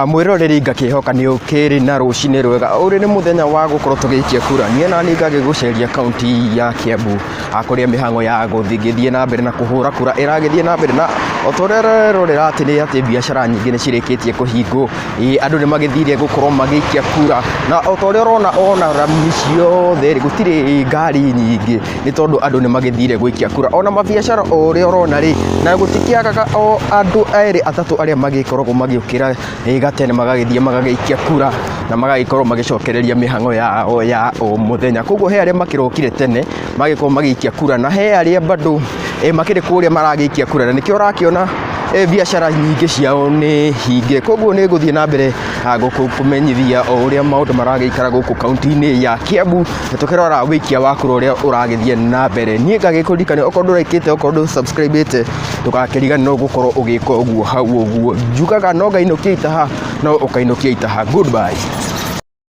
Mwiroreri ngakihoka ni ukiri na rucini rwega uri ni muthenya wa gukorwo tugiikia kura nie na ni ngagiguceria kaunti ya Kiambu akuria mihango ya guthigithie na mbere na kuhura kura iragithie na mbere na otorerorera ati ni ati biacara nyingi ni cirikitie kuhingo andu ni magithire gukorwo magiikia kura na otorerona ona rami ciothe gutire ngari nyingi ni tondu andu ni magithire guikia kura ona mabiacara ore orona ri na gutikiagaga o andu eri atatu aria magikorwo magiukira gatene magagithie magagiikia kura na magagikorwo magicokereria mihango yao ya o muthenya koguo he aria makirokire tene magikorwo magiikia kura na he aria bado makire kuria maragiikia kura na nikio rakiona biacara nyingi ciao ni hinge koguo ni guthie na mbere kumenyithia o uria maundu maragiikara guku kaunti-ini ya Kiambu tukirora wikia wa kura uria uragithie na mbere nie ngagikurikania okorwo nduraikite okorwo subscribe ndugakirigana no gukorwo ugika uguo hau uguo njugaga no ngainukia itaha no ukainukia itaha. Goodbye.